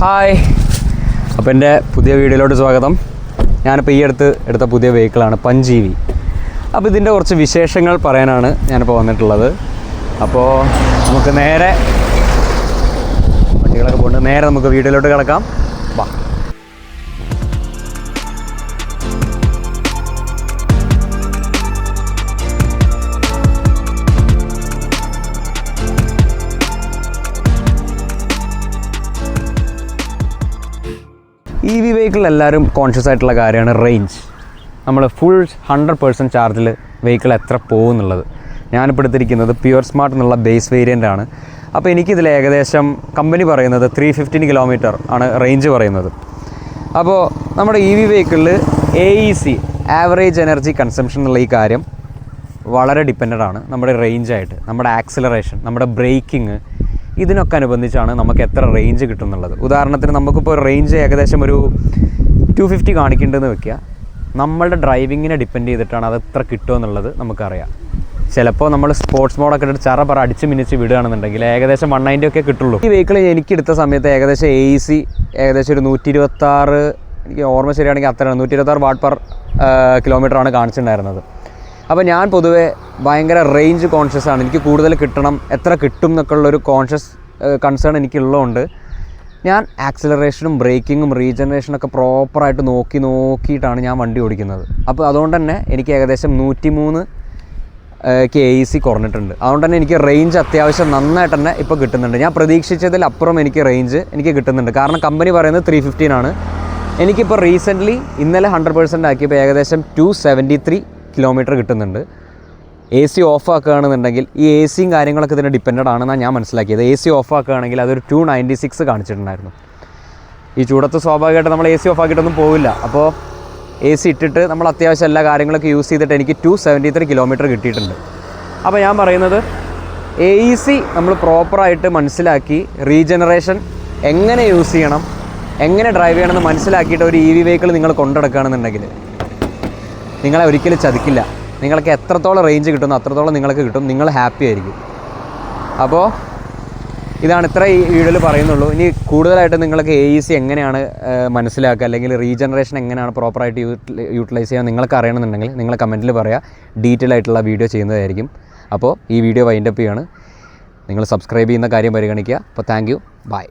Hi, അപ്പോൾ എൻ്റെ പുതിയ വീഡിയോയിലോട്ട് സ്വാഗതം. ഞാനിപ്പോൾ ഈ അടുത്ത് എടുത്ത പുതിയ വെഹിക്കിളാണ് പഞ്ചീവി. അപ്പോൾ ഇതിൻ്റെ കുറച്ച് വിശേഷങ്ങൾ പറയാനാണ് ഞാനിപ്പോൾ വന്നിട്ടുള്ളത്. അപ്പോൾ നമുക്ക് നേരെ വണ്ടികളൊക്കെ പോകുന്നുണ്ട്, നേരെ നമുക്ക് വീഡിയോയിലോട്ട് കിടക്കാം. വാ. ഇ വി വെഹിക്കിൾ എല്ലാവരും കോൺഷ്യസ് ആയിട്ടുള്ള കാര്യമാണ് റേഞ്ച്. നമ്മൾ ഫുൾ 100% ചാർജിൽ വെഹിക്കിൾ എത്ര പോകുന്നുള്ളത്. ഞാനിപ്പോൾ എടുത്തിരിക്കുന്നത് പ്യുവർ സ്മാർട്ട് എന്നുള്ള ബേസ് വേരിയൻ്റ് ആണ്. അപ്പോൾ എനിക്കിതിൽ ഏകദേശം കമ്പനി പറയുന്നത് 315 കിലോമീറ്റർ ആണ് റേഞ്ച് പറയുന്നത്. അപ്പോൾ നമ്മുടെ ഇ വി വെഹിക്കിളിൽ AEC ആവറേജ് എനർജി കൺസംഷൻ എന്നുള്ള ഈ കാര്യം വളരെ ഡിപ്പെൻഡൻ്റ് ആണ് നമ്മുടെ റേഞ്ചായിട്ട്. നമ്മുടെ ആക്സിലറേഷൻ, നമ്മുടെ ബ്രേക്കിങ്, ഇതിനൊക്കെ അനുബന്ധിച്ചാണ് നമുക്ക് എത്ര റേഞ്ച് കിട്ടുന്നുള്ളത്. ഉദാഹരണത്തിന് നമുക്കിപ്പോൾ റേഞ്ച് ഏകദേശം ഒരു 250 കാണിക്കേണ്ടതെന്ന് വെക്കുക. നമ്മളുടെ ഡ്രൈവിങ്ങിനെ ഡിപ്പെൻഡ് ചെയ്തിട്ടാണ് അത് എത്ര കിട്ടുമെന്നുള്ളത് നമുക്കറിയാം. ചിലപ്പോൾ നമ്മൾ സ്പോർട്സ് മോഡൊക്കെ ഇട്ടിട്ട് ചറ അടിച്ച് മിനിച്ച് വിടുകയാണെന്നുണ്ടെങ്കിൽ ഏകദേശം 190 ഒക്കെ കിട്ടുള്ളൂ. ഈ വെഹിക്കിൾ എനിക്കെടുത്ത സമയത്ത് ഏകദേശം AEC ഏകദേശം ഒരു 126, എനിക്ക് ഓർമ്മ ശരിയാണെങ്കിൽ അത്രയാണ്, 126 വാട്ട് പെർ കിലോമീറ്ററാണ് കാണിച്ചിട്ടുണ്ടായിരുന്നത്. അപ്പോൾ ഞാൻ പൊതുവേ ഭയങ്കര റേഞ്ച് കോൺഷ്യസ് ആണ്. എനിക്ക് കൂടുതൽ കിട്ടണം, എത്ര കിട്ടും എന്നൊക്കെ ഉള്ളൊരു കോൺഷ്യസ് കൺസേൺ എനിക്കുള്ളതുകൊണ്ട് ഞാൻ ആക്സിലറേഷനും ബ്രേക്കിങ്ങും റീജനറേഷനൊക്കെ പ്രോപ്പറായിട്ട് നോക്കിയിട്ടാണ് ഞാൻ വണ്ടി ഓടിക്കുന്നത്. അപ്പോൾ അതുകൊണ്ട് തന്നെ എനിക്ക് ഏകദേശം 103 AEC കുറഞ്ഞിട്ടുണ്ട്. അതുകൊണ്ട് തന്നെ എനിക്ക് റേഞ്ച് അത്യാവശ്യം നന്നായിട്ട് തന്നെ ഇപ്പോൾ കിട്ടുന്നുണ്ട്. ഞാൻ പ്രതീക്ഷിച്ചതിലപ്പുറം എനിക്ക് റേഞ്ച് കിട്ടുന്നുണ്ട്. കാരണം കമ്പനി പറയുന്നത് 315 ആണ്. എനിക്കിപ്പോൾ റീസെൻ്റ്ലി ഇന്നലെ 100% ആക്കിയപ്പോൾ ഏകദേശം 273 കിലോമീറ്റർ കിട്ടുന്നുണ്ട്. AC ഓഫ് ആക്കുകയാണെന്നുണ്ടെങ്കിൽ ഈ ACയും കാര്യങ്ങളൊക്കെ ഇതിന് ഡിപ്പെൻഡഡ് ആണെന്നാണ് ഞാൻ മനസ്സിലാക്കിയത്. AC ഓഫ് ആക്കുകയാണെങ്കിൽ അതൊരു 296 കാണിച്ചിട്ടുണ്ടായിരുന്നു. ഈ ചൂടത്ത് സ്വാഭാവികമായിട്ട് നമ്മൾ AC ഓഫ് ആക്കിയിട്ടൊന്നും പോവില്ല. അപ്പോൾ AC ഇട്ടിട്ട് നമ്മൾ അത്യാവശ്യം എല്ലാ കാര്യങ്ങളൊക്കെ യൂസ് ചെയ്തിട്ട് എനിക്ക് 273 കിലോമീറ്റർ കിട്ടിയിട്ടുണ്ട്. അപ്പോൾ ഞാൻ പറയുന്നത് AEC നമ്മൾ പ്രോപ്പറായിട്ട് മനസ്സിലാക്കി റീജനറേഷൻ എങ്ങനെ യൂസ് ചെയ്യണം, എങ്ങനെ ഡ്രൈവ് ചെയ്യണമെന്ന് മനസ്സിലാക്കിയിട്ട് ഒരു EV വെഹിക്കിൾ നിങ്ങൾ കൊണ്ടുനടക്കുകയാണെന്നുണ്ടെങ്കിൽ നിങ്ങളെ ഒരിക്കലും ചതിക്കില്ല. നിങ്ങൾക്ക് എത്രത്തോളം റേഞ്ച് കിട്ടുന്നു അത്രത്തോളം നിങ്ങൾക്ക് കിട്ടും, നിങ്ങൾ ഹാപ്പി ആയിരിക്കും. അപ്പോൾ ഇതാണ് ഇത്ര ഈ വീഡിയോയിൽ പറയുന്നുള്ളൂ. ഇനി കൂടുതലായിട്ട് നിങ്ങൾക്ക് AEC എങ്ങനെയാണ് മനസ്സിലാക്കുക, അല്ലെങ്കിൽ റീജനറേഷൻ എങ്ങനെയാണ് പ്രോപ്പറായിട്ട് യൂട്ടിലൈസ് ചെയ്യാൻ നിങ്ങൾക്ക് അറിയണമെന്നുണ്ടെങ്കിൽ നിങ്ങൾ കമൻറ്റിൽ പറയുക. ഡീറ്റെയിൽ ആയിട്ടുള്ള വീഡിയോ ചെയ്യുന്നതായിരിക്കും. അപ്പോൾ ഈ വീഡിയോ വൈൻഡപ്പ് ചെയ്യാണ്. നിങ്ങൾ സബ്സ്ക്രൈബ് ചെയ്യുന്ന കാര്യം പരിഗണിക്കുക. അപ്പോൾ താങ്ക് യു, ബൈ.